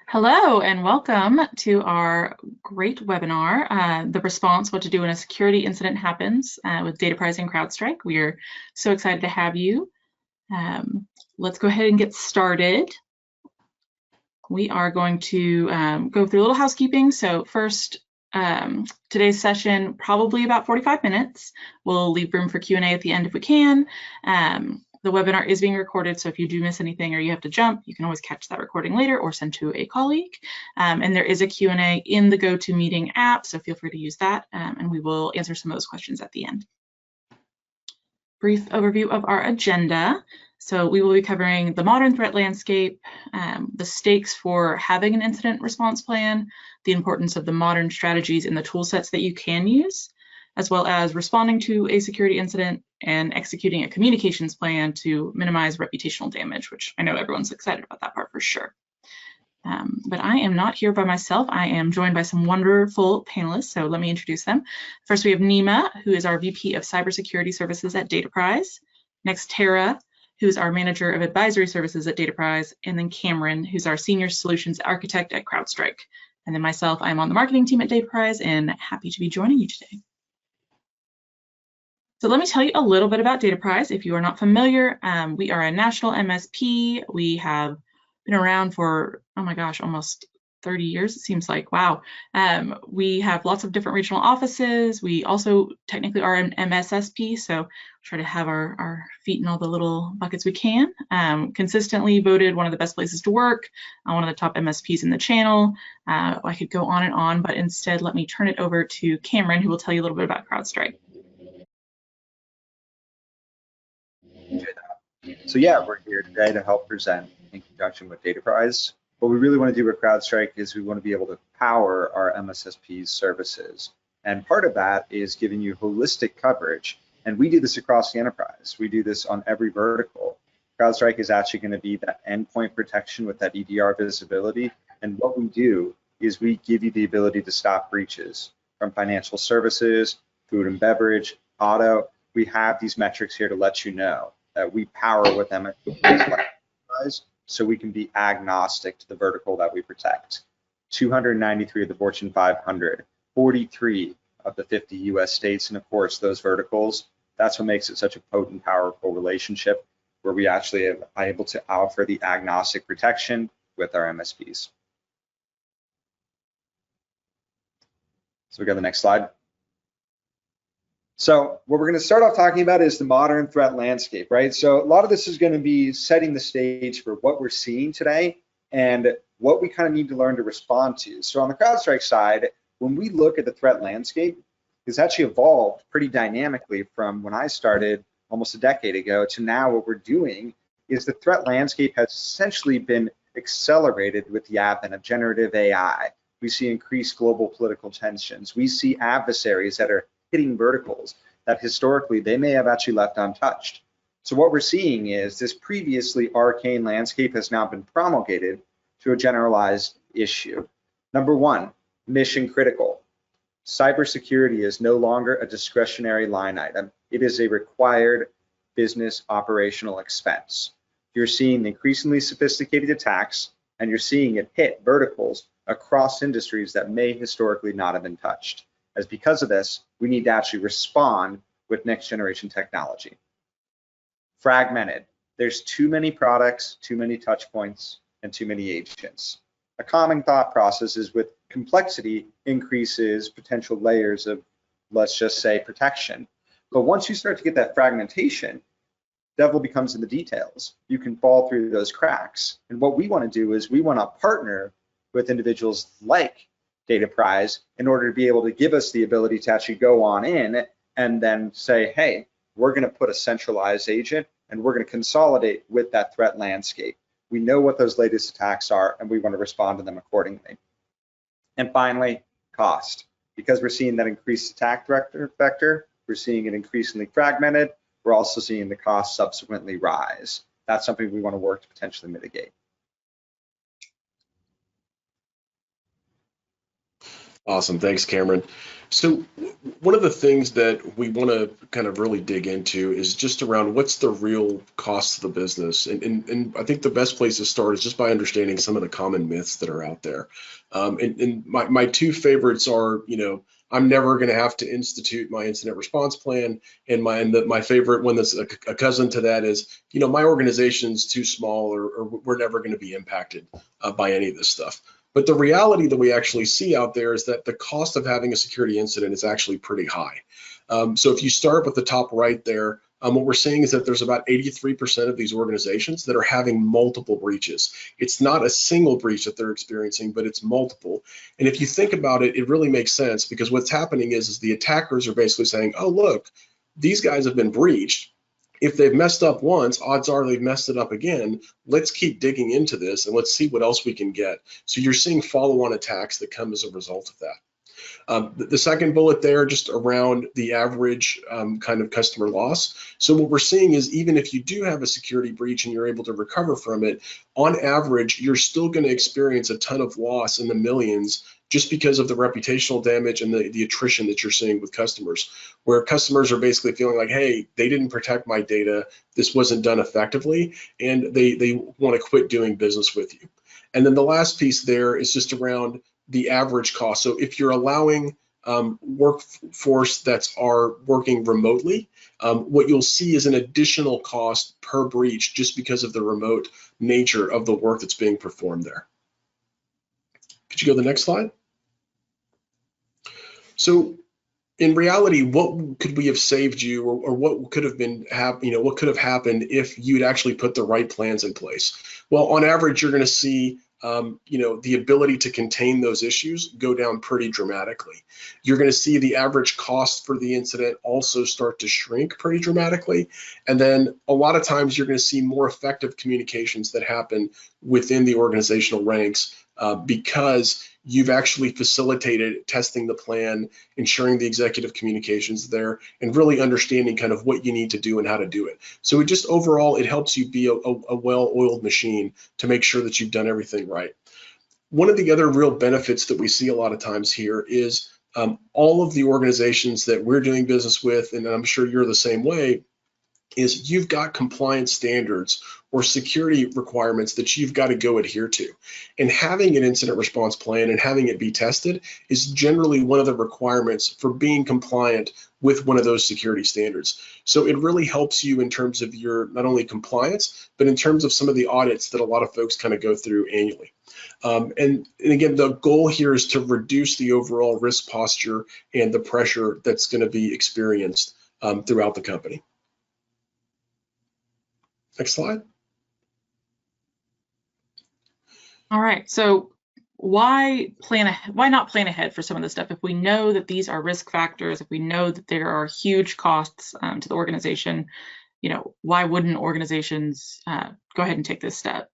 Hello and welcome to our great webinar, The Response, What to Do When a Security Incident Happens with DataPrize and Crowdstrike. We are so excited to have you. Let's go ahead and get started. We are going to go through a little housekeeping. So first, today's session, probably about 45 minutes. We'll leave room for Q&A at the end if we can. The webinar is being recorded, so if you do miss anything or you have to jump, you can always catch that recording later or send to a colleague. And there is a Q&A in the GoToMeeting app, so feel free to use that, and we will answer some of those questions at the end. Brief overview of our agenda. So we will be covering the modern threat landscape, the stakes for having an incident response plan, the importance of the modern strategies and the tool sets that you can use, as well as responding to a security incident and executing a communications plan to minimize reputational damage, which I know everyone's excited about that part for sure. But I am not here by myself. I am joined by some wonderful panelists, so let me introduce them. First, we have Nima, who is our VP of Cybersecurity Services at DataPrize. Next, Tara, who's our Manager of Advisory Services at DataPrize, and then Cameron, who's our Senior Solutions Architect at Crowdstrike. And then myself, I'm on the marketing team at DataPrize and happy to be joining you today. So let me tell you a little bit about DataPrize. If you are not familiar, we are a national MSP. We have been around for, oh my gosh, almost 30 years, it seems like, wow. We have lots of different regional offices. We also technically are an MSSP, so try to have our feet in all the little buckets we can. Consistently voted one of the best places to work, one of the top MSPs in the channel. I could go on and on, but instead let me turn it over to Cameron, who will tell you a little bit about Crowdstrike. So yeah, we're here today to help present in conjunction with DataPrize. What we really want to do with Crowdstrike is we want to be able to power our MSSP's services. And part of that is giving you holistic coverage. And we do this across the enterprise. We do this on every vertical. Crowdstrike is actually going to be that endpoint protection with that EDR visibility. And what we do is we give you the ability to stop breaches from financial services, food and beverage, auto. We have these metrics here to let you know that we power with MSPs, so we can be agnostic to the vertical that we protect. 293 of the Fortune 500, 43 of the 50 US states, and of course those verticals. That's what makes it such a potent, powerful relationship where we actually are able to offer the agnostic protection with our MSPs. So we got the next slide. So what we're going to start off talking about is the modern threat landscape, right? So a lot of this is going to be setting the stage for what we're seeing today and what we kind of need to learn to respond to. So on the Crowdstrike side, when we look at the threat landscape, it's actually evolved pretty dynamically from when I started almost a decade ago to now. What we're doing is the threat landscape has essentially been accelerated with the advent of generative AI. We see increased global political tensions. We see adversaries that are hitting verticals that historically they may have actually left untouched. So what we're seeing is this previously arcane landscape has now been promulgated to a generalized issue. Number one, mission critical. Cybersecurity is no longer a discretionary line item. It is a required business operational expense. You're seeing increasingly sophisticated attacks, and you're seeing it hit verticals across industries that may historically not have been touched. As because of this, we need to actually respond with next generation technology. Fragmented. There's too many products, too many touch points, and too many agents. A common thought process is with complexity increases potential layers of, let's just say, protection. But once you start to get that fragmentation, devil becomes in the details. You can fall through those cracks. And what we want to do is we want to partner with individuals like DataPrize in order to be able to give us the ability to actually go on in and then say, hey, we're going to put a centralized agent and we're going to consolidate with that threat landscape. We know what those latest attacks are and we want to respond to them accordingly. And finally, cost. Because we're seeing that increased attack vector, we're seeing it increasingly fragmented, we're also seeing the cost subsequently rise. That's something we want to work to potentially mitigate. Awesome. Thanks, Cameron. So one of the things that we want to kind of really dig into is just around what's the real cost of the business. And I think the best place to start is just by understanding some of the common myths that are out there. And my two favorites are, I'm never going to have to institute my incident response plan. And my favorite one that's a cousin to that is, my organization's too small, or we're never going to be impacted by any of this stuff. But the reality that we actually see out there is that the cost of having a security incident is actually pretty high. So if you start with the top right there, what we're seeing is that there's about 83% of these organizations that are having multiple breaches. It's not a single breach that they're experiencing, but it's multiple. And if you think about it, it really makes sense, because what's happening is the attackers are basically saying, oh, look, these guys have been breached. If they've messed up once, odds are they've messed it up again. Let's keep digging into this and let's see what else we can get. So you're seeing follow-on attacks that come as a result of that. The second bullet there, just around the average kind of customer loss. So what we're seeing is, even if you do have a security breach and you're able to recover from it, on average, you're still going to experience a ton of loss in the millions, just because of the reputational damage and the attrition that you're seeing with customers, where customers are basically feeling like, hey, they didn't protect my data, this wasn't done effectively, and they want to quit doing business with you. And then the last piece there is just around the average cost. So if you're allowing workforce that's working remotely, what you'll see is an additional cost per breach, just because of the remote nature of the work that's being performed there. Could you go to the next slide? So in reality, what could we have saved you, or what could have been what could have happened if you'd actually put the right plans in place? Well, on average, you're going to see the ability to contain those issues go down pretty dramatically. You're going to see the average cost for the incident also start to shrink pretty dramatically. And then a lot of times you're going to see more effective communications that happen within the organizational ranks, because you've actually facilitated testing the plan, ensuring the executive communications there, and really understanding kind of what you need to do and how to do it. So it just overall, it helps you be a well-oiled machine to make sure that you've done everything right. One of the other real benefits that we see a lot of times here is all of the organizations that we're doing business with, and I'm sure you're the same way, is you've got compliance standards or security requirements that you've got to go adhere to. And having an incident response plan and having it be tested is generally one of the requirements for being compliant with one of those security standards. So it really helps you in terms of your not only compliance, but in terms of some of the audits that a lot of folks kind of go through annually. And again, the goal here is to reduce the overall risk posture and the pressure that's going to be experienced throughout the company. Next slide. All right, so why not plan ahead for some of this stuff? If we know that these are risk factors, if we know that there are huge costs to the organization, why wouldn't organizations go ahead and take this step?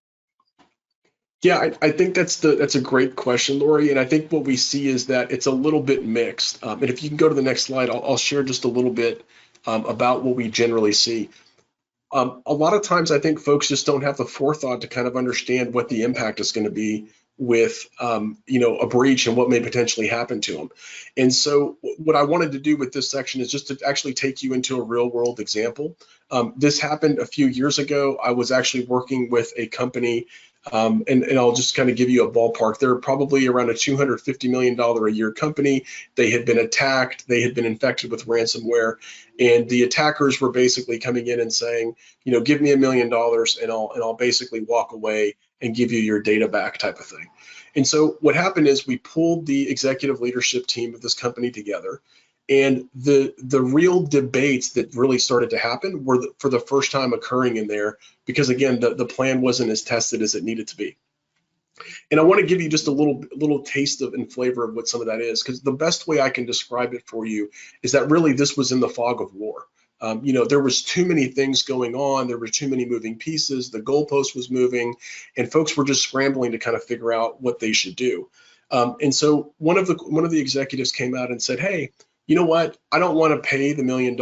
Yeah, I think that's a great question, Lori. And I think what we see is that it's a little bit mixed. And if you can go to the next slide, I'll share just a little bit about what we generally see. A lot of times I think folks just don't have the forethought to kind of understand what the impact is going to be with a breach and what may potentially happen to them. And so what I wanted to do with this section is just to actually take you into a real world example. This happened a few years ago. I was actually working with a company, and I'll just kind of give you a ballpark. They're probably around a $250 million a year company. They had been attacked. They had been infected with ransomware. And the attackers were basically coming in and saying, give me $1 million and I'll basically walk away and give you your data back, type of thing. And so what happened is we pulled the executive leadership team of this company together, and the real debates that really started to happen were for the first time occurring in there, because again, the plan wasn't as tested as it needed to be. And I want to give you just a little taste of and flavor of what some of that is, because the best way I can describe it for you is that really this was in the fog of war. There was too many things going on. There were too many moving pieces. The goalpost was moving, and folks were just scrambling to kind of figure out what they should do. And so one of the executives came out and said, "Hey, you know what? I don't want to pay the $1 million,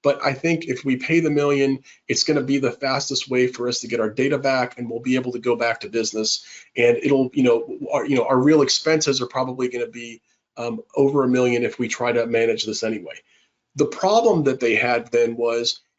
but I think if we pay the $1 million, it's going to be the fastest way for us to get our data back, and we'll be able to go back to business. And it'll, our real expenses are probably going to be over 1 million if we try to manage this anyway. The problem that they had then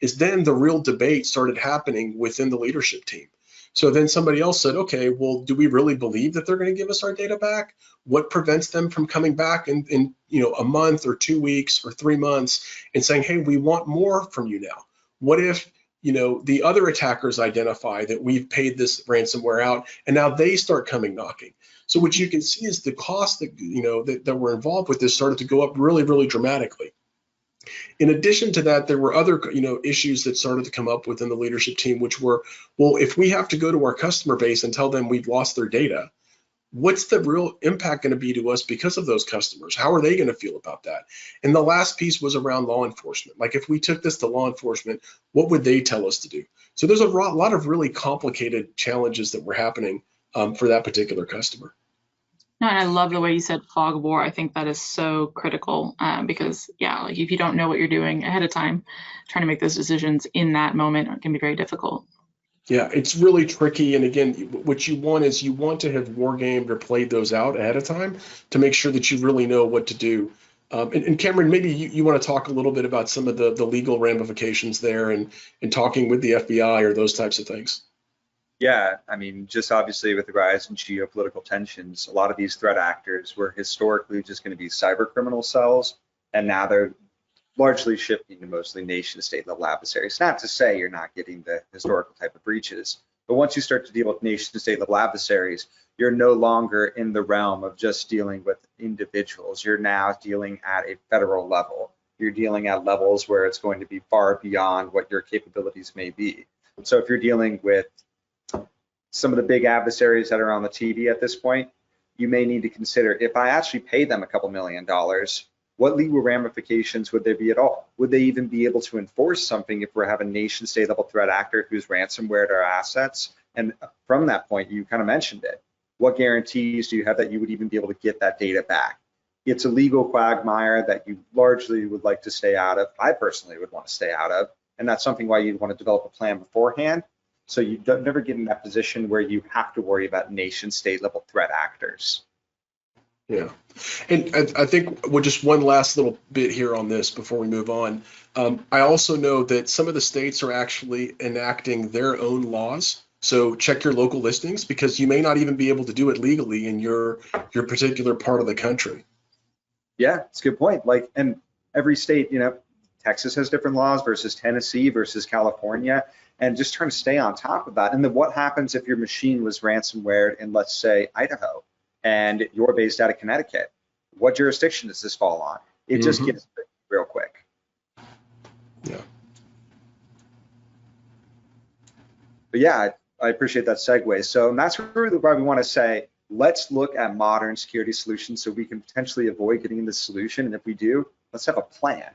is then the real debate started happening within the leadership team. So then somebody else said, okay, well, do we really believe that they're going to give us our data back? What prevents them from coming back in a month or 2 weeks or 3 months and saying, hey, we want more from you now? What if the other attackers identify that we've paid this ransomware out and now they start coming knocking? So what you can see is the cost that were involved with this started to go up really, really dramatically. In addition to that, there were other issues that started to come up within the leadership team, which were, well, if we have to go to our customer base and tell them we've lost their data, what's the real impact going to be to us because of those customers? How are they going to feel about that? And the last piece was around law enforcement. Like if we took this to law enforcement, what would they tell us to do? So there's a lot of really complicated challenges that were happening for that particular customer. No, and I love the way you said fog of war. I think that is so critical because, yeah, like if you don't know what you're doing ahead of time, trying to make those decisions in that moment can be very difficult. Yeah, it's really tricky. And again, what you want is you want to have war gamed or played those out ahead of time to make sure that you really know what to do. And Cameron, maybe you want to talk a little bit about some of the legal ramifications there and talking with the FBI or those types of things. Yeah, I mean, just obviously with the rise in geopolitical tensions, a lot of these threat actors were historically just going to be cyber criminal cells, and now they're largely shifting to mostly nation state level adversaries. Not to say you're not getting the historical type of breaches, but once you start to deal with nation state level adversaries, you're no longer in the realm of just dealing with individuals. You're now dealing at a federal level. You're dealing at levels where it's going to be far beyond what your capabilities may be. So if you're dealing with some of the big adversaries that are on the TV at this point, you may need to consider, if I actually pay them a couple $1 million, what legal ramifications would there be at all? Would they even be able to enforce something if we have a nation state level threat actor who's ransomware our assets? And from that point, you kind of mentioned it. What guarantees do you have that you would even be able to get that data back? It's a legal quagmire that you largely would like to stay out of. I personally would want to stay out of. And that's something why you'd want to develop a plan beforehand, so you don't never get in that position where you have to worry about nation state level threat actors. Yeah, and I think just one last little bit here on this before we move on. I also know that some of the states are actually enacting their own laws. So check your local listings because you may not even be able to do it legally in your particular part of the country. Yeah, it's a good point. Like, and every state, Texas has different laws versus Tennessee versus California, and just trying to stay on top of that. And then what happens if your machine was ransomware in, let's say, Idaho, and you're based out of Connecticut? What jurisdiction does this fall on? It just gets real quick. Yeah. But yeah, I appreciate that segue. So that's really why we want to say, let's look at modern security solutions so we can potentially avoid getting the solution. And if we do, let's have a plan.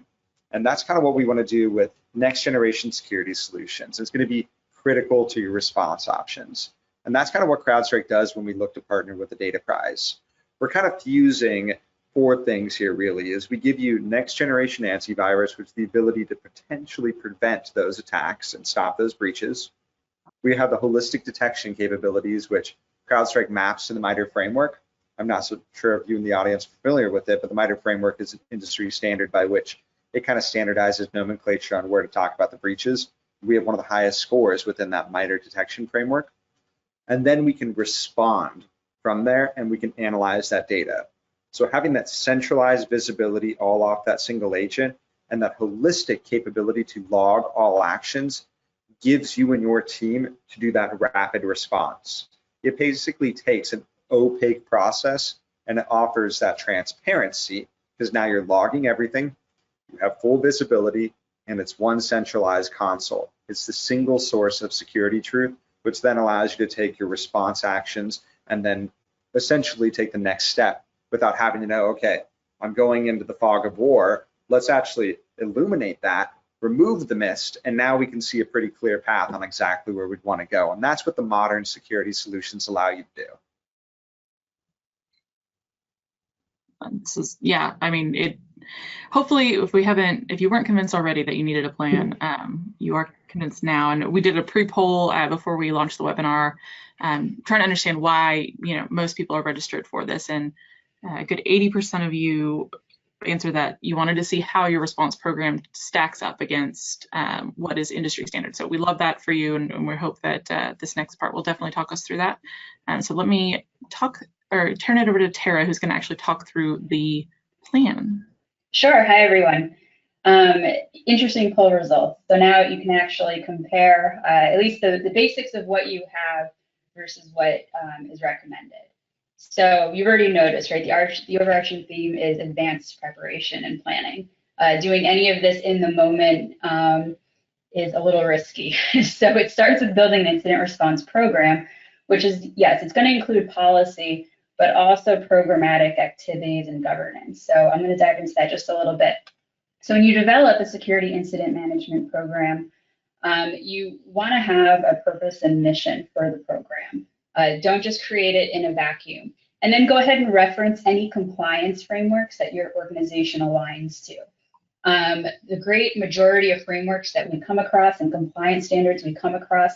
And that's kind of what we want to do with next generation security solutions. It's going to be critical to your response options. And that's kind of what Crowdstrike does when we look to partner with the Data Prize. We're kind of fusing 4 things here really, is we give you next generation antivirus, which is the ability to potentially prevent those attacks and stop those breaches. We have the holistic detection capabilities, which Crowdstrike maps to the MITRE framework. I'm not so sure if you in the audience are familiar with it, but the MITRE framework is an industry standard by which it kind of standardizes nomenclature on where to talk about the breaches. We have one of the highest scores within that MITRE detection framework. And then we can respond from there and we can analyze that data. So having that centralized visibility all off that single agent and that holistic capability to log all actions gives you and your team to do that rapid response. It basically takes an opaque process and it offers that transparency because now you're logging everything. You have full visibility, and it's one centralized console. It's the single source of security truth, which then allows you to take your response actions and then essentially take the next step without having to know, okay, I'm going into the fog of war. Let's actually illuminate that, remove the mist, and now we can see a pretty clear path on exactly where we'd want to go. And that's what the modern security solutions allow you to do. This is, yeah, I mean, hopefully if you weren't convinced already that you needed a plan, you are convinced now. And we did a pre-poll before we launched the webinar, trying to understand why, most people are registered for this. And a good 80% of you answer that you wanted to see how your response program stacks up against what is industry standard. So we love that for you, and we hope that this next part will definitely talk us through that. So let me turn it over to Tara, who's going to actually talk through the plan. Sure. Hi, everyone. Interesting poll results. So now you can actually compare at least the basics of what you have versus what is recommended. So you've already noticed, right? The overarching theme is advanced preparation and planning. Doing any of this in the moment is a little risky. So it starts with building an incident response program, which is, yes, it's going to include policy, but also programmatic activities and governance. So I'm going to dive into that just a little bit. So when you develop a security incident management program, you want to have a purpose and mission for the program. Don't just create it in a vacuum. And then go ahead and reference any compliance frameworks that your organization aligns to. The great majority of frameworks that we come across and compliance standards we come across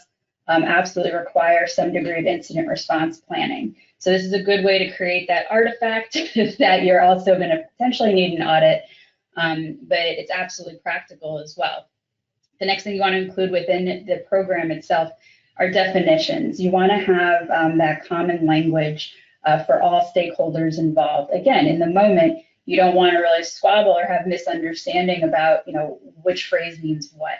absolutely require some degree of incident response planning. So this is a good way to create that artifact that you're also going to potentially need an audit, but it's absolutely practical as well. The next thing you want to include within the program itself are definitions. You want to have that common language for all stakeholders involved. Again, in the moment, you don't want to really squabble or have misunderstanding about, which phrase means what.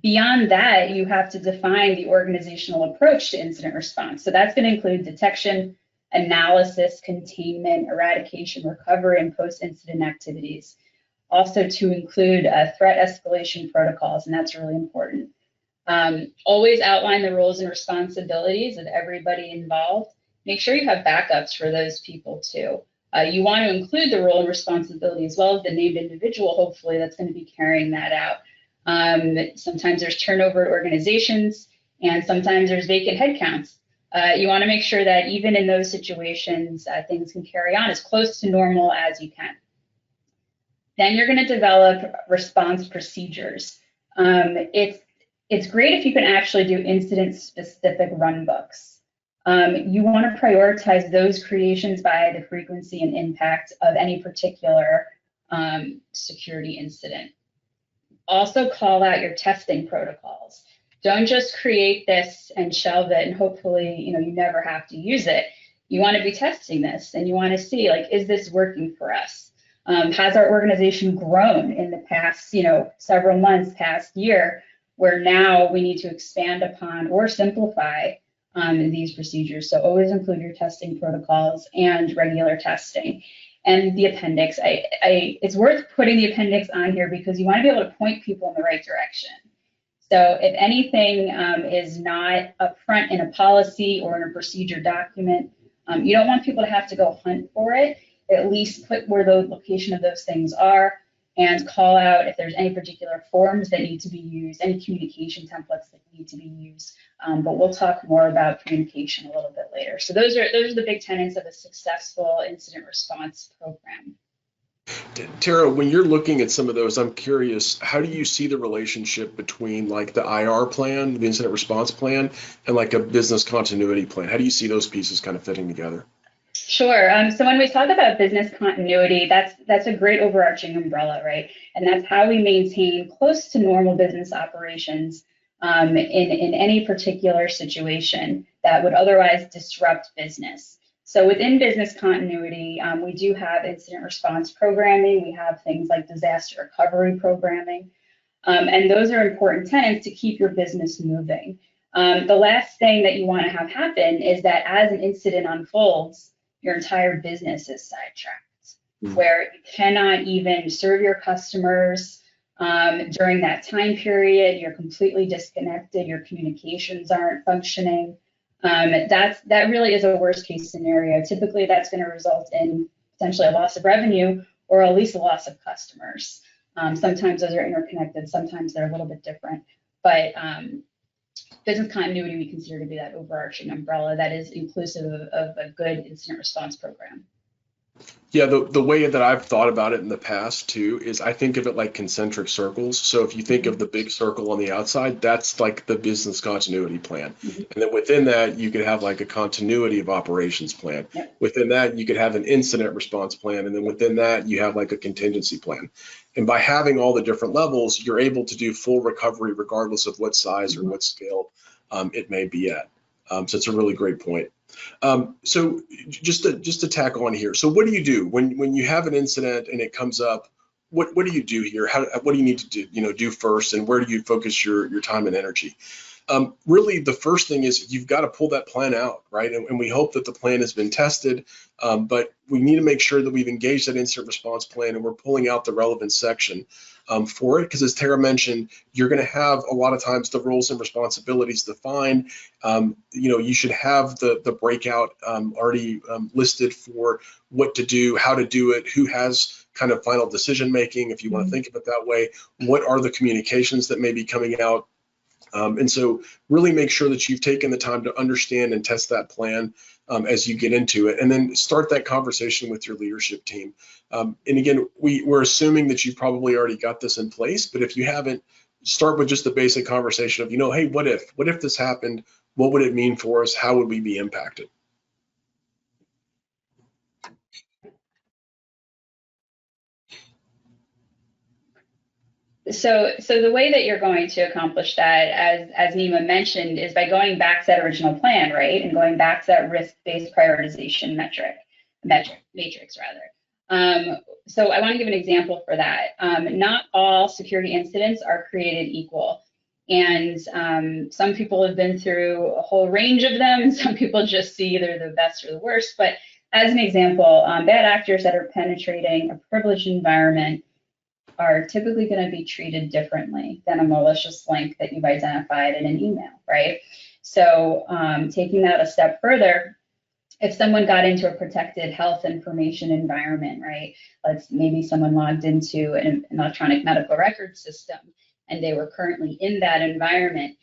Beyond that, you have to define the organizational approach to incident response. So that's going to include detection, analysis, containment, eradication, recovery, and post-incident activities. Also to include threat escalation protocols, and that's really important. Always outline the roles and responsibilities of everybody involved. Make sure you have backups for those people too. You want to include the role and responsibility as well as the named individual, hopefully, that's going to be carrying that out. Sometimes there's turnover at organizations, and sometimes there's vacant headcounts. You want to make sure that even in those situations, things can carry on as close to normal as you can. Then you're going to develop response procedures. It's great if you can actually do incident-specific runbooks. You want to prioritize those creations by the frequency and impact of any particular security incident. Also call out your testing protocols. Don't just create this and shelve it and hopefully you never have to use it. You want to be testing this and you want to see, like, is this working for us? Has our organization grown in the past several months, past year, where now we need to expand upon or simplify these procedures? So always include your testing protocols and regular testing. And the appendix, it's worth putting the appendix on here because you want to be able to point people in the right direction. So if anything is not upfront in a policy or in a procedure document, you don't want people to have to go hunt for it. At least put where the location of those things are and call out if there's any particular forms that need to be used, any communication templates that need to be used. But we'll talk more about communication a little bit later. So those are the big tenets of a successful incident response program. Tara, when you're looking at some of those, I'm curious, how do you see the relationship between like the IR plan, the incident response plan, and like a business continuity plan? How do you see those pieces kind of fitting together? Sure. So when we talk about business continuity, that's a great overarching umbrella, right? And that's how we maintain close to normal business operations in any particular situation that would otherwise disrupt business. So within business continuity, we do have incident response programming. We have things like disaster recovery programming. And those are important tenets to keep your business moving. The last thing that you want to have happen is that as an incident unfolds, your entire business is sidetracked, where you cannot even serve your customers during that time period. You're completely disconnected. Your communications aren't functioning. That really is a worst case scenario. Typically, that's going to result in potentially a loss of revenue or at least a loss of customers. Sometimes those are interconnected. Sometimes they're a little bit different. But business continuity we consider to be that overarching umbrella that is inclusive of a good incident response program. Yeah, the way that I've thought about it in the past too is I think of it like concentric circles. So if you think of the big circle on the outside, that's like the business continuity plan. Mhm. And then within that, you could have like a continuity of operations plan. Yep. Within that, you could have an incident response plan. And then within that, you have like a contingency plan. And by having all the different levels, you're able to do full recovery regardless of what size or what scale it may be at. So it's a really great point. So just to tack on here. So what do you do when you have an incident and it comes up? What do you do here? What do you need to do first, and where do you focus your time and energy? Really, the first thing is you've got to pull that plan out, right? And we hope that the plan has been tested, but we need to make sure that we've engaged that incident response plan and we're pulling out the relevant section for it. Because as Tara mentioned, you're going to have a lot of times the roles and responsibilities defined. You should have the breakout already listed for what to do, how to do it, who has kind of final decision making, if you want to think of it that way. What are the communications that may be coming out? And so really make sure that you've taken the time to understand and test that plan as you get into it, and then start that conversation with your leadership team. And again, we're assuming that you've probably already got this in place, but if you haven't, start with just the basic conversation of, hey, what if this happened? What would it mean for us? How would we be impacted? So the way that you're going to accomplish that, as Nima mentioned, is by going back to that original plan, right? And going back to that risk-based prioritization matrix rather. So I want to give an example for that. Not all security incidents are created equal. And some people have been through a whole range of them. Some people just see either the best or the worst. But as an example, bad actors that are penetrating a privileged environment are typically going to be treated differently than a malicious link that you've identified in an email, right? So taking that a step further, if someone got into a protected health information environment, right? Maybe someone logged into an electronic medical record system and they were currently in that environment,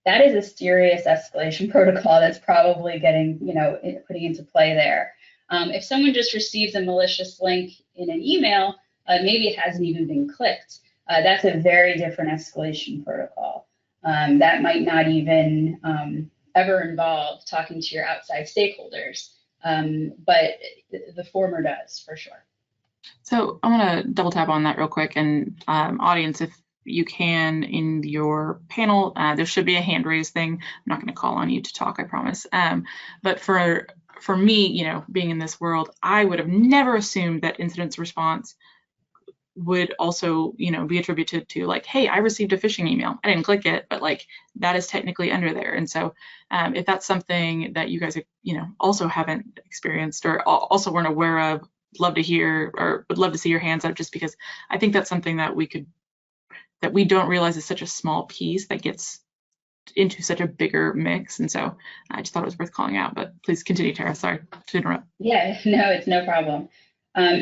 that is a serious escalation protocol that's probably putting into play there. If someone just receives a malicious link in an email, maybe it hasn't even been clicked. That's a very different escalation protocol. That might not even ever involve talking to your outside stakeholders, but the former does for sure. So I'm going to double tap on that real quick. And audience, if you can, in your panel, there should be a hand raise thing. I'm not going to call on you to talk, I promise. But for me, being in this world, I would have never assumed that incident response would also, be attributed to like, hey, I received a phishing email. I didn't click it, but like that is technically under there. And so if that's something that you guys, also haven't experienced or also weren't aware of, love to hear or would love to see your hands up, just because I think that's something that we don't realize is such a small piece that gets into such a bigger mix. And so I just thought it was worth calling out, but please continue, Tara. Sorry to interrupt. Yeah, no, it's no problem.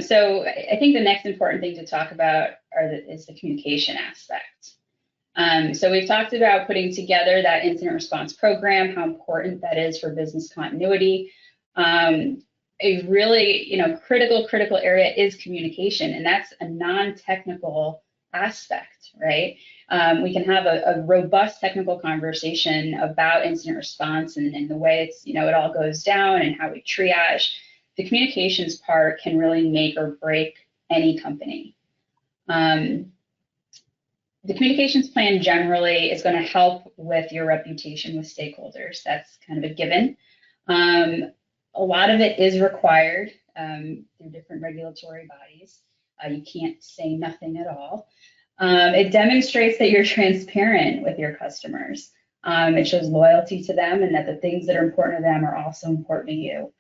So I think the next important thing to talk about is the communication aspect. So we've talked about putting together that incident response program, how important that is for business continuity. A really, critical area is communication, and that's a non-technical aspect, right? We can have a robust technical conversation about incident response and the way it's, it all goes down and how we triage. The communications part can really make or break any company. The communications plan generally is going to help with your reputation with stakeholders. That's kind of a given. A lot of it is required through different regulatory bodies. You can't say nothing at all. It demonstrates that you're transparent with your customers. It shows loyalty to them and that the things that are important to them are also important to you.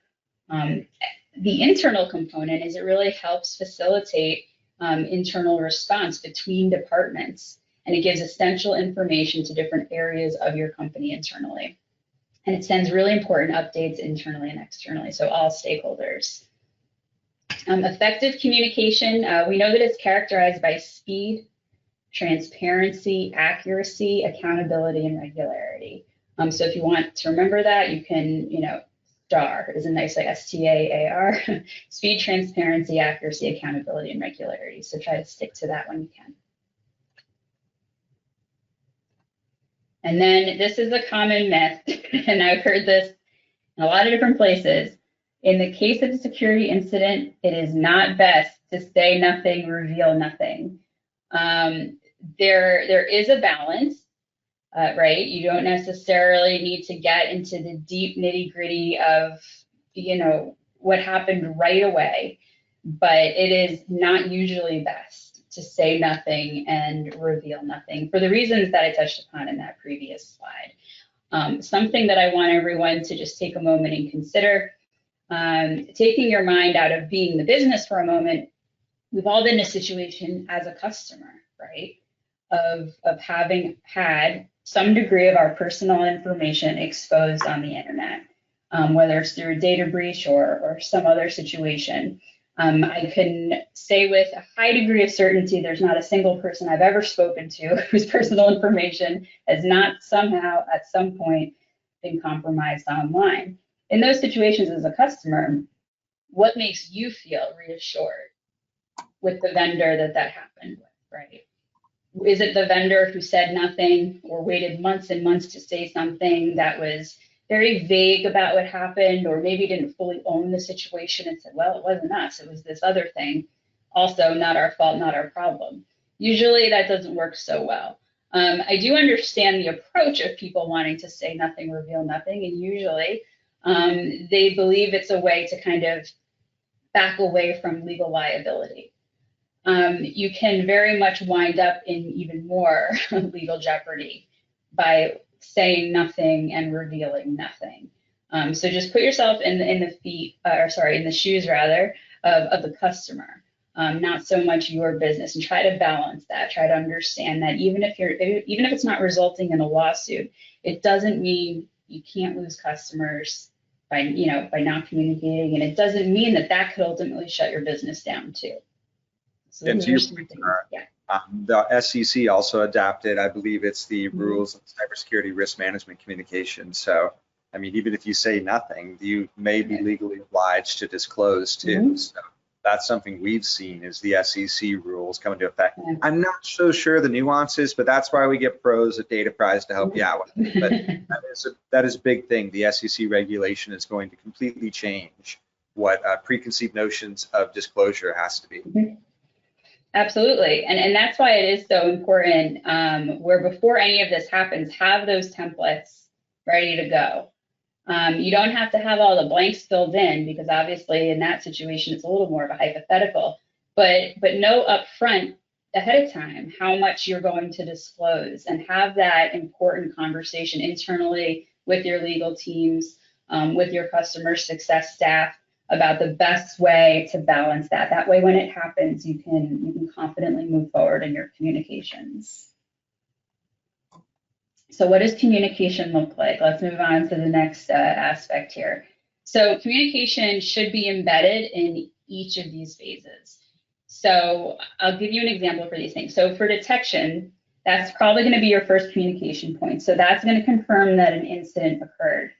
The internal component is it really helps facilitate internal response between departments, and it gives essential information to different areas of your company internally. And it sends really important updates internally and externally, so all stakeholders. Effective communication, we know that it's characterized by speed, transparency, accuracy, accountability, and regularity. So if you want to remember that, you can, STAR is a nice, like STAAR, speed, transparency, accuracy, accountability, and regularity. So try to stick to that when you can. And then this is a common myth, and I've heard this in a lot of different places. In the case of a security incident, it is not best to say nothing, reveal nothing. There is a balance, right? You don't necessarily need to get into the deep nitty-gritty of, what happened right away, but it is not usually best to say nothing and reveal nothing for the reasons that I touched upon in that previous slide. Something that I want everyone to just take a moment and consider, taking your mind out of being the business for a moment. We've all been in a situation as a customer, right, of having had some degree of our personal information exposed on the internet, whether it's through a data breach or some other situation. I can say with a high degree of certainty, there's not a single person I've ever spoken to whose personal information has not somehow at some point been compromised online. In those situations as a customer, what makes you feel reassured with the vendor that happened with, right? Is it the vendor who said nothing or waited months and months to say something that was very vague about what happened, or maybe didn't fully own the situation and said, well, it wasn't us, it was this other thing. Also, not our fault, not our problem. Usually that doesn't work so well. I do understand the approach of people wanting to say nothing, reveal nothing, and usually they believe it's a way to kind of back away from legal liability. You can very much wind up in even more legal jeopardy by saying nothing and revealing nothing. So just put yourself in the shoes rather of the customer, not so much your business, and try to balance that. Try to understand that even if it's not resulting in a lawsuit, it doesn't mean you can't lose customers by not communicating, and it doesn't mean that could ultimately shut your business down too. So and to your point, the SEC also adapted, I believe it's the rules of cybersecurity risk management communication. So, I mean, even if you say nothing, you may be legally obliged to disclose too. So that's something we've seen is the SEC rules come into effect. I'm not so sure the nuances, but that's why we get pros at Data Prize to help you out with it. But that is a big thing. The SEC regulation is going to completely change what preconceived notions of disclosure has to be. Absolutely, and that's why it is so important where before any of this happens, have those templates ready to go. You don't have to have all the blanks filled in, because obviously in that situation it's a little more of a hypothetical, but know up front ahead of time how much you're going to disclose, and have that important conversation internally with your legal teams, with your customer success staff, about the best way to balance that. That way, when it happens, you can confidently move forward in your communications. So what does communication look like? Let's move on to the next aspect here. So communication should be embedded in each of these phases. So I'll give you an example for these things. So for detection, that's probably going to be your first communication point. So that's going to confirm that an incident occurred.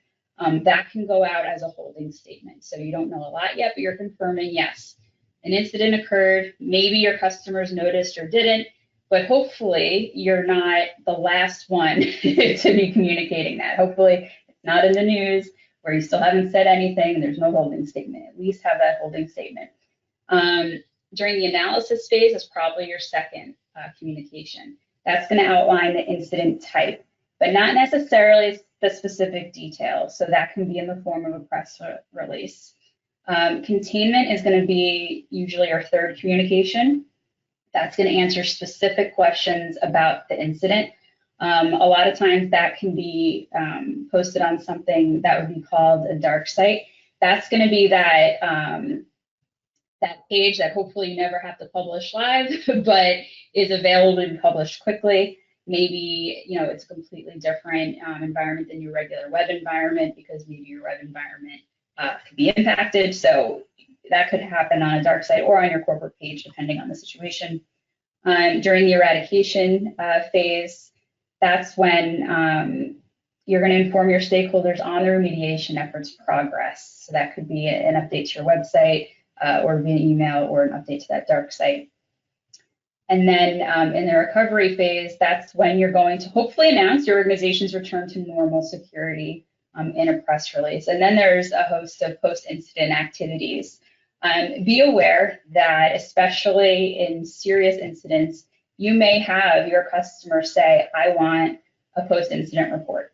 That can go out as a holding statement. So you don't know a lot yet, but you're confirming, yes, an incident occurred. Maybe your customers noticed or didn't, but hopefully you're not the last one to be communicating that. Hopefully it's not in the news where you still haven't said anything and there's no holding statement. At least have that holding statement. During the analysis phase is probably your second communication. That's going to outline the incident type, but not necessarily the specific details. So that can be in the form of a press release. Containment is going to be usually your third communication. That's going to answer specific questions about the incident. A lot of times that can be posted on something that would be called a dark site. That's going to be that that page that hopefully you never have to publish live, but is available to be published quickly. Maybe it's a completely different environment than your regular web environment, because maybe your web environment could be impacted. So that could happen on a dark site or on your corporate page, depending on the situation. During the eradication phase, that's when You're going to inform your stakeholders on the remediation efforts progress. So that could be an update to your website or via email or an update to that dark site. And then in the recovery phase, that's when you're going to hopefully announce your organization's return to normal security in a press release. And then there's a host of post-incident activities. Be aware that especially in serious incidents, you may have your customer say, I want a post-incident report,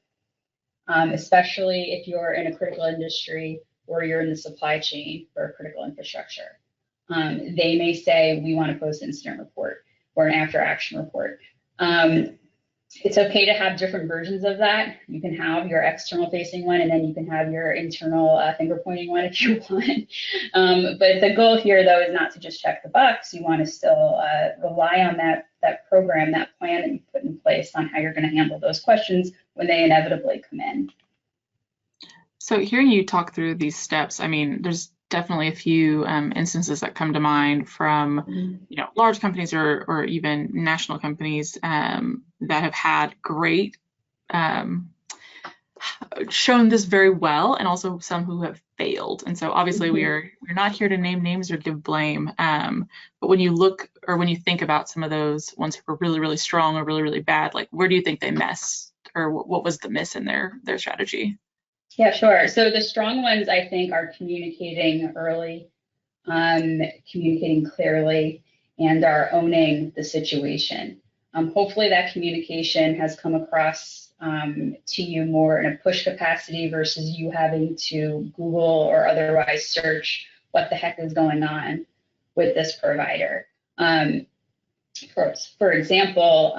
especially if you're in a critical industry or you're in the supply chain for critical infrastructure. They may say, we want a post-incident report or an after-action report. It's okay to have different versions of that. You can have your external-facing one, and then you can have your internal finger-pointing one if you want. But the goal here, though, is not to just check the box. You want to still rely on that program, that plan that you put in place on how you're going to handle those questions when they inevitably come in. So hearing you talk through these steps, I mean, there's definitely a few instances that come to mind from, you know, large companies or even national companies that have had great, shown this very well, and also some who have failed. And so obviously we're not here to name names or give blame, but when you look or when you think about some of those ones who were really, really strong or really, really bad, like where do you think they missed, or what was the miss in their strategy? Yeah, sure. So the strong ones, I think, are communicating early, communicating clearly, and are owning the situation. Hopefully that communication has come across to you more in a push capacity versus you having to Google or otherwise search what the heck is going on with this provider. For example,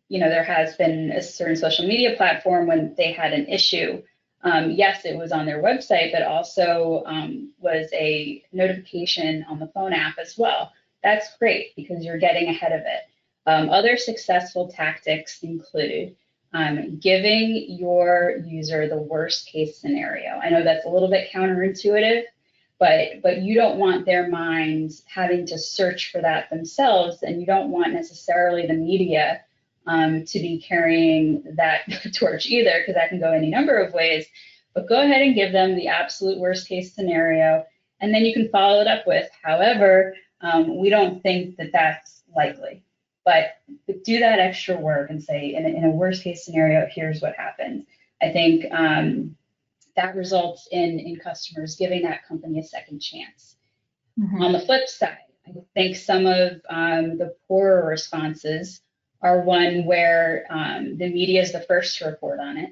you know, there has been a certain social media platform when they had an issue. Yes, it was on their website, but also was a notification on the phone app as well. That's great because you're getting ahead of it. Other successful tactics include giving your user the worst case scenario. I know that's a little bit counterintuitive, but you don't want their minds having to search for that themselves, and you don't want necessarily the media to be carrying that torch either, because that can go any number of ways. But go ahead and give them the absolute worst case scenario, and then you can follow it up with, however, we don't think that that's likely. But do that extra work and say, in a worst case scenario, here's what happens. I think that results in customers giving that company a second chance. On the flip side, I think some of the poorer responses are one where the media is the first to report on it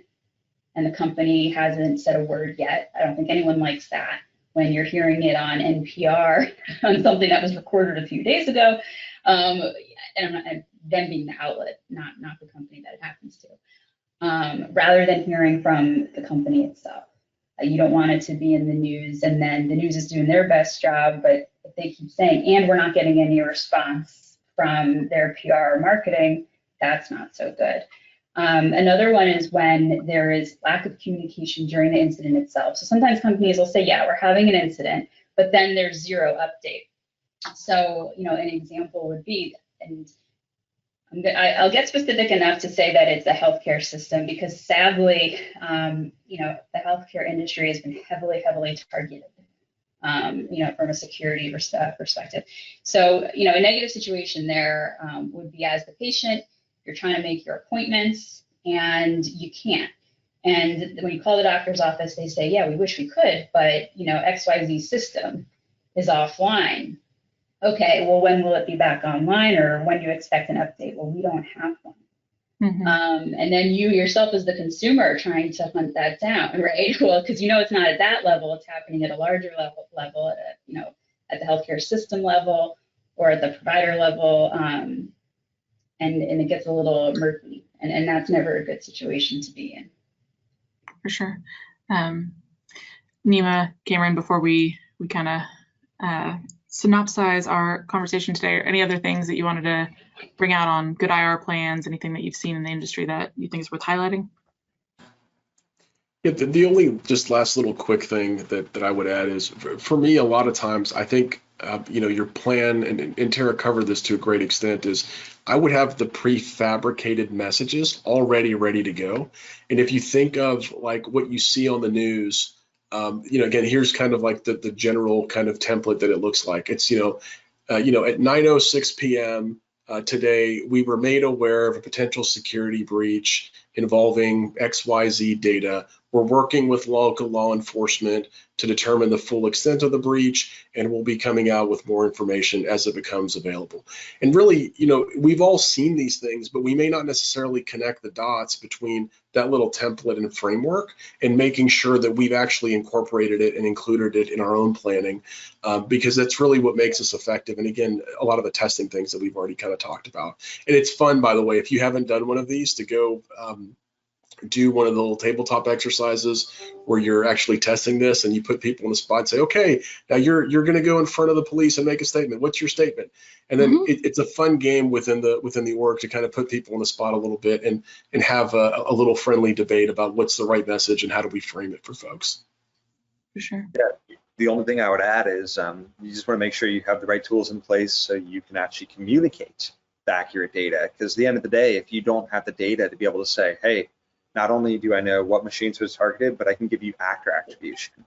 and the company hasn't said a word yet. I don't think anyone likes that when you're hearing it on NPR on something that was recorded a few days ago. And them being the outlet, not the company that it happens to, rather than hearing from the company itself. You don't want it to be in the news, and then the news is doing their best job, but if they keep saying, and we're not getting any response from their PR or marketing, that's not so good. Another one is when there is lack of communication during the incident itself. So sometimes companies will say, yeah, we're having an incident, but then there's zero update. So, you know, an example would be, and I'll get specific enough to say that it's a healthcare system, because sadly, you know, the healthcare industry has been heavily targeted, you know, from a security perspective. So, you know, a negative situation there would be, as the patient, you're trying to make your appointments and you can't. And when you call the doctor's office, they say, yeah, we wish we could, but, you know, XYZ system is offline. Okay, well, when will it be back online, or when do you expect an update? Well, we don't have one. And then you yourself as the consumer are trying to hunt that down, right? Well, because you know it's not at that level, it's happening at a larger level at, you know, at the healthcare system level or at the provider level, and it gets a little murky, and that's never a good situation to be in. For sure. Nima, Cameron, before we kind of synopsize our conversation today, or any other things that you wanted to bring out on good IR plans, anything that you've seen in the industry that you think is worth highlighting? Yeah, the only just last little quick thing that I would add is for me, a lot of times I think, your plan, and Tara covered this to a great extent, is I would have the prefabricated messages already ready to go. And if you think of like what you see on the news, again, here's kind of like the general kind of template that it looks like. It's, at 9:06 p.m. Today, we were made aware of a potential security breach involving XYZ data. We're working with local law enforcement to determine the full extent of the breach, and we'll be coming out with more information as it becomes available. And really, we've all seen these things, but we may not necessarily connect the dots between that little template and framework and making sure that we've actually incorporated it and included it in our own planning, because that's really what makes us effective. And again, a lot of the testing things that we've already kind of talked about. And it's fun, by the way, if you haven't done one of these, to go do one of the little tabletop exercises where you're actually testing this, and you put people on the spot and say, okay, now you're going to go in front of the police and make a statement. What's your statement? And then it's a fun game within the org to kind of put people on the spot a little bit and have a little friendly debate about what's the right message and how do we frame it for folks. For sure. Yeah. The only thing I would add is you just want to make sure you have the right tools in place so you can actually communicate the accurate data. Because at the end of the day, if you don't have the data to be able to say, hey, not only do I know what machines was targeted, but I can give you actor attribution.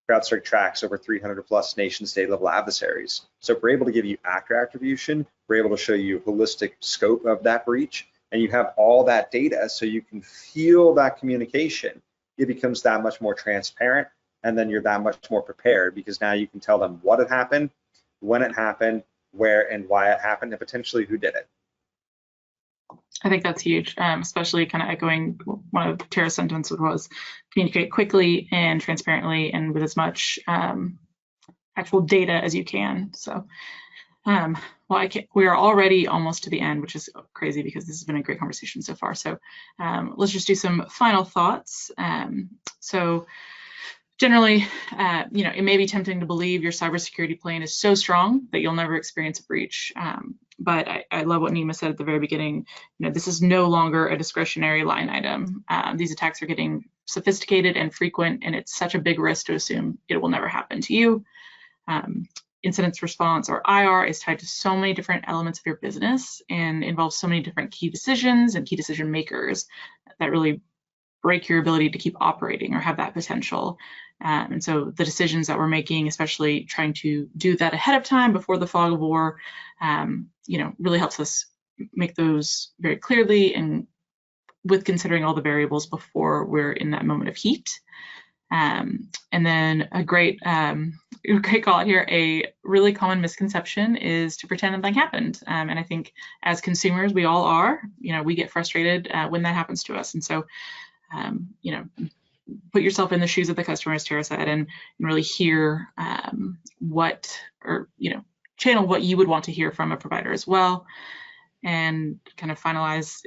Crowdstrike tracks over 300 plus nation state level adversaries. So if we're able to give you actor attribution, we're able to show you holistic scope of that breach, and you have all that data so you can feel that communication. It becomes that much more transparent, and then you're that much more prepared, because now you can tell them what had happened, when it happened, where and why it happened, and potentially who did it. I think that's huge, especially kind of echoing one of Tara's sentences, which was communicate quickly and transparently and with as much actual data as you can. So, we are already almost to the end, which is crazy because this has been a great conversation so far. So let's just do some final thoughts. So generally, it may be tempting to believe your cybersecurity plan is so strong that you'll never experience a breach. But I love what Nima said at the very beginning. This is no longer a discretionary line item. These attacks are getting sophisticated and frequent, and it's such a big risk to assume it will never happen to you. Incident response, or IR, is tied to so many different elements of your business and involves so many different key decisions and key decision makers that really break your ability to keep operating or have that potential. And so the decisions that we're making, especially trying to do that ahead of time before the fog of war, really helps us make those very clearly and with considering all the variables before we're in that moment of heat. And then a great call out here, a really common misconception is to pretend nothing happened. And I think as consumers, we all are, we get frustrated when that happens to us. And so, put yourself in the shoes of the customer, as Tara said, and really hear channel what you would want to hear from a provider as well, and kind of finalize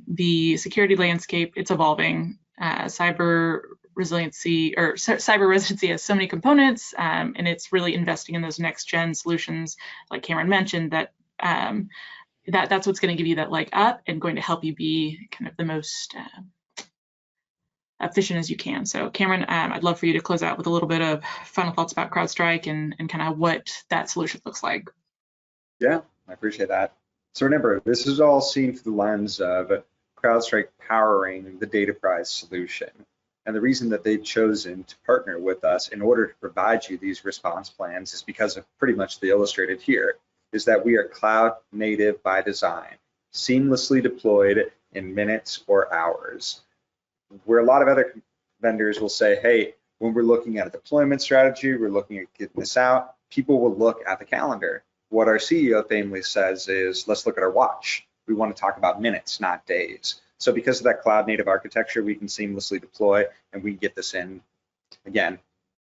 the security landscape. It's evolving. Cyber resiliency has so many components, and it's really investing in those next gen solutions, like Cameron mentioned, that's what's going to give you that leg up and going to help you be kind of the most efficient as you can. So Cameron, I'd love for you to close out with a little bit of final thoughts about Crowdstrike and kind of what that solution looks like. Yeah, I appreciate that. So remember, this is all seen through the lens of Crowdstrike powering the data prize solution. And the reason that they've chosen to partner with us in order to provide you these response plans is because of pretty much the illustrated here, is that we are cloud native by design, seamlessly deployed in minutes or hours. Where a lot of other vendors will say, hey, when we're looking at a deployment strategy, we're looking at getting this out, people will look at the calendar. What our CEO famously says is, let's look at our watch. We want to talk about minutes, not days. So because of that cloud native architecture, we can seamlessly deploy, and we can get this in, again,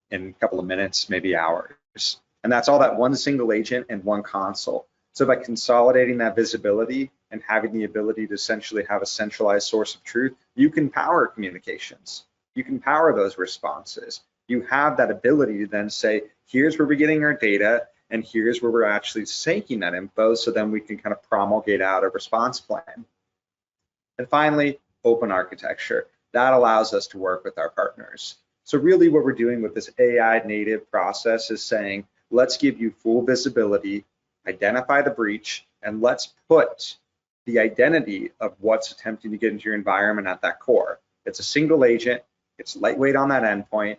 in a couple of minutes, maybe hours. And that's all that one single agent and one console. So by consolidating that visibility and having the ability to essentially have a centralized source of truth, you can power communications. You can power those responses. You have that ability to then say, here's where we're getting our data, and here's where we're actually syncing that info, so then we can kind of promulgate out a response plan. And finally, open architecture. that allows us to work with our partners. So really what we're doing with this AI native process is saying, let's give you full visibility, identify the breach, and let's put the identity of what's attempting to get into your environment at that core. It's a single agent, it's lightweight on that endpoint.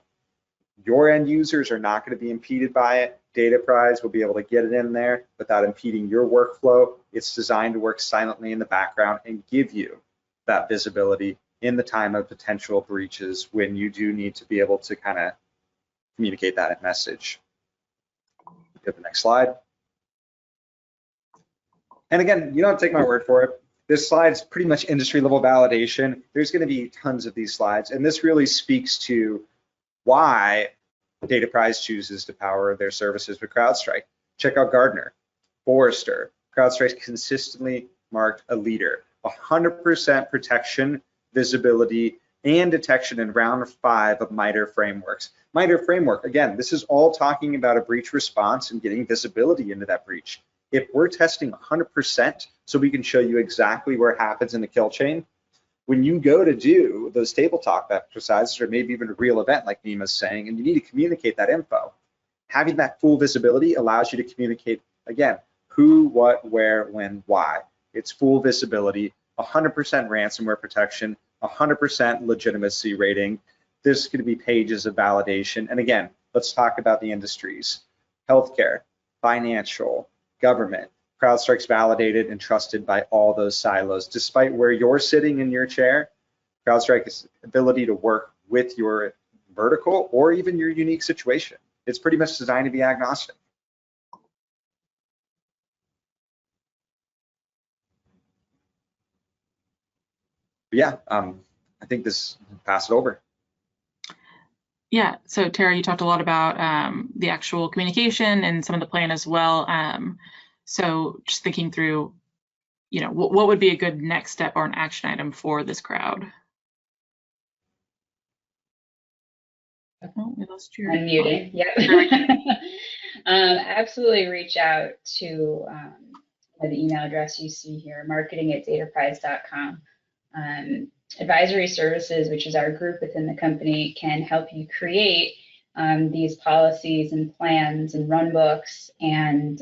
Your end users are not going to be impeded by it. Dataprise will be able to get it in there without impeding your workflow. It's designed to work silently in the background and give you that visibility in the time of potential breaches when you do need to be able to kind of communicate that message. Go to the next slide. And again, you don't take my word for it. This slide's pretty much industry level validation. There's going to be tons of these slides, and this really speaks to why Dataprise chooses to power their services with Crowdstrike. Check out Gartner, Forrester. Crowdstrike's consistently marked a leader. 100% protection, visibility, and detection in round 5 of MITRE frameworks. MITRE framework, again, this is all talking about a breach response and getting visibility into that breach. If we're testing 100% so we can show you exactly where it happens in the kill chain, when you go to do those tabletop exercises or maybe even a real event like Nima's saying, and you need to communicate that info, having that full visibility allows you to communicate, again, who, what, where, when, why. It's full visibility, 100% ransomware protection, 100% legitimacy rating. There's going to be pages of validation. And again, let's talk about the industries. Healthcare, financial, government. CrowdStrike's validated and trusted by all those silos. Despite where you're sitting in your chair, CrowdStrike's ability to work with your vertical or even your unique situation. It's pretty much designed to be agnostic. But yeah, I think this, pass it over. Yeah, so Tara, you talked a lot about the actual communication and some of the plan as well. So just thinking through, you know, what would be a good next step or an action item for this crowd? Oh, we lost your unmuting. Yep. Absolutely reach out to the email address you see here, marketing@dataprise.com. Advisory services, which is our group within the company, can help you create these policies and plans and run books, and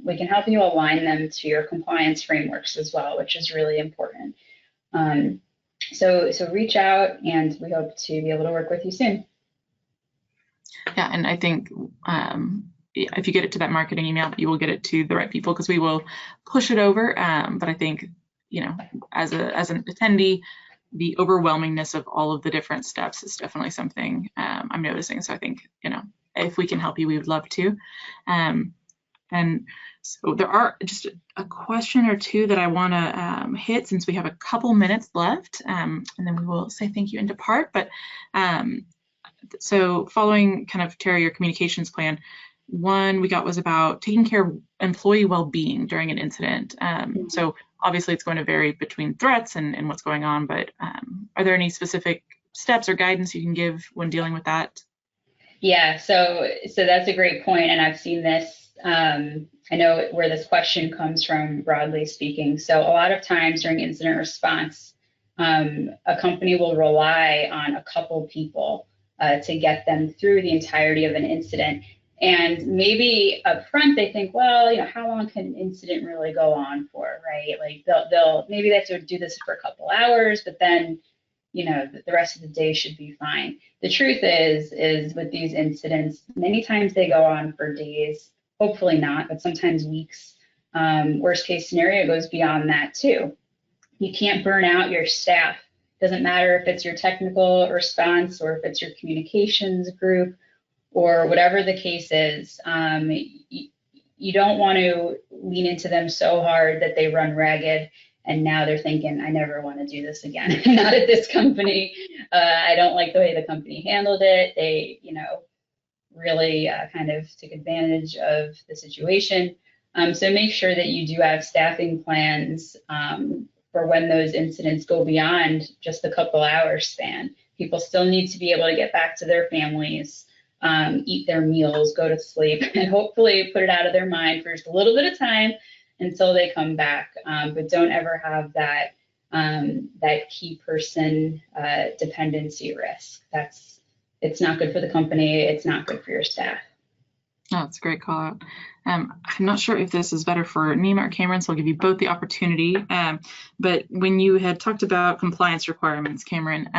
we can help you align them to your compliance frameworks as well, which is really important. So reach out, and we hope to be able to work with you soon. Yeah, and I think if you get it to that marketing email, you will get it to the right people because we will push it over. But I think, you know, as an attendee, the overwhelmingness of all of the different steps is definitely something I'm noticing. So I think, you know, if we can help you, we would love to. And so there are just a question or two that I want to hit since we have a couple minutes left, and then we will say thank you and depart. But so following kind of, Tara, your communications plan, one we got was about taking care of employee well-being during an incident. So obviously it's going to vary between threats and what's going on, but are there any specific steps or guidance you can give when dealing with that? Yeah, so that's a great point, and I've seen this. I know where this question comes from, broadly speaking. So a lot of times during incident response, a company will rely on a couple people to get them through the entirety of an incident. And maybe up front they think, well, you know, how long can an incident really go on for, right? Like maybe they have to do this for a couple hours, but then, you know, the rest of the day should be fine. The truth is with these incidents, many times they go on for days, hopefully not, but sometimes weeks. Worst case scenario goes beyond that too. You can't burn out your staff. Doesn't matter if it's your technical response or if it's your communications group or whatever the case is. You don't want to lean into them so hard that they run ragged and now they're thinking, I never want to do this again. Not at this company. I don't like the way the company handled it. They, you know, really kind of took advantage of the situation. So make sure that you do have staffing plans for when those incidents go beyond just a couple hours span. People still need to be able to get back to their families, eat their meals, go to sleep, and hopefully put it out of their mind for just a little bit of time until they come back. But don't ever have that that key person dependency risk. It's not good for the company. It's not good for your staff. Oh, that's a great call out. I'm not sure if this is better for Nima or Cameron, so I'll give you both the opportunity. But when you had talked about compliance requirements, Cameron,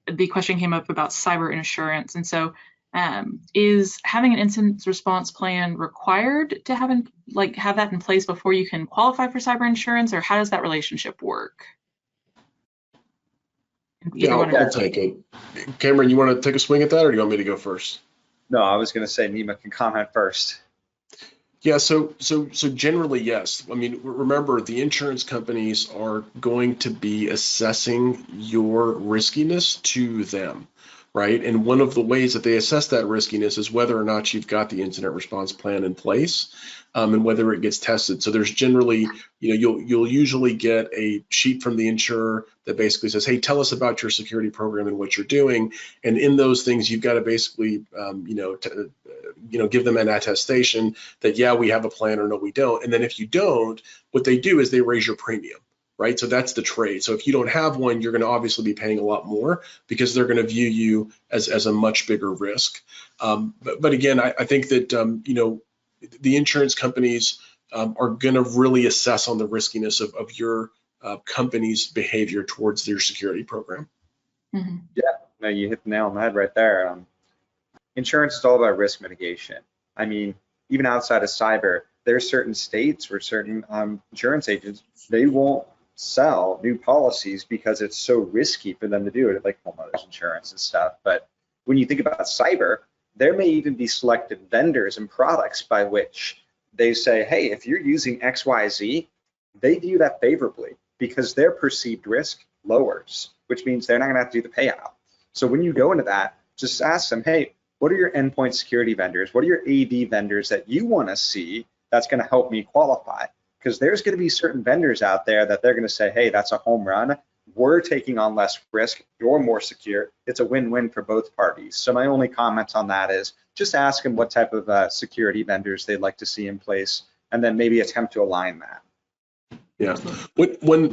the question came up about cyber insurance. And so is having an incident response plan required to have that in place before you can qualify for cyber insurance, or how does that relationship work? Yeah, I'll take it. Cameron, you want to take a swing at that, or do you want me to go first? No, I was going to say Nima can comment first. Yeah, so generally, yes. I mean, remember, the insurance companies are going to be assessing your riskiness to them, right? And one of the ways that they assess that riskiness is whether or not you've got the incident response plan in place, and whether it gets tested. So there's generally, you'll usually get a sheet from the insurer that basically says, hey, tell us about your security program and what you're doing. And in those things, you've got to basically, give them an attestation that, yeah, we have a plan, or no, we don't. And then if you don't, what they do is they raise your premium, right? So that's the trade. So if you don't have one, you're going to obviously be paying a lot more because they're going to view you as a much bigger risk. But again, I think that, the insurance companies are going to really assess on the riskiness of your company's behavior towards their security program. Mm-hmm. Yeah, no, you hit the nail on the head right there. Insurance is all about risk mitigation. I mean, even outside of cyber, there are certain states where certain insurance agents, they won't sell new policies because it's so risky for them to do it, like homeowners insurance and stuff. But when you think about cyber, there may even be selected vendors and products by which they say, hey, if you're using XYZ, they view that favorably because their perceived risk lowers, which means they're not going to have to do the payout. So when you go into that, just ask them, hey, what are your endpoint security vendors? What are your AV vendors that you want to see that's going to help me qualify? Because there's going to be certain vendors out there that they're going to say, hey, that's a home run. We're taking on less risk. You're more secure. It's a win-win for both parties. So my only comments on that is just ask them what type of security vendors they'd like to see in place, and then maybe attempt to align that. Yeah.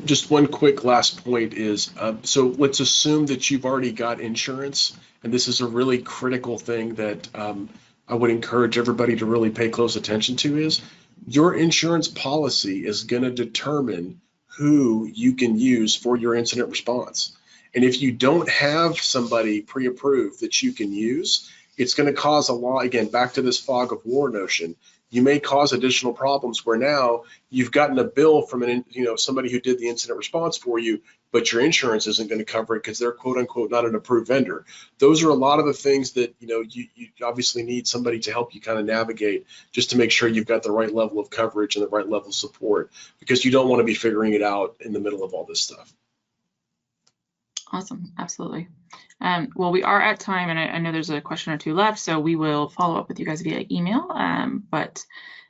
Just one quick last point is, so let's assume that you've already got insurance, and this is a really critical thing that I would encourage everybody to really pay close attention to is your insurance policy is going to determine who you can use for your incident response. And if you don't have somebody pre-approved that you can use, it's going to cause a lot, again, back to this fog of war notion. You may cause additional problems where now you've gotten a bill from somebody who did the incident response for you, but your insurance isn't going to cover it because they're quote unquote not an approved vendor. Those are a lot of the things that you obviously need somebody to help you kind of navigate just to make sure you've got the right level of coverage and the right level of support, because you don't want to be figuring it out in the middle of all this stuff. Awesome, absolutely. Well, we are at time, and I know there's a question or two left, so we will follow up with you guys via email. But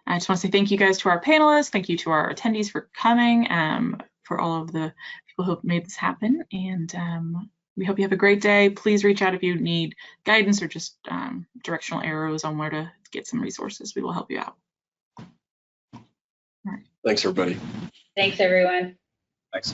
I just want to say thank you guys to our panelists, thank you to our attendees for coming, for all of the people who have made this happen, and we hope you have a great day. Please reach out if you need guidance or just directional arrows on where to get some resources. We will help you out. All right. Thanks, everybody. Thanks, everyone. Thanks.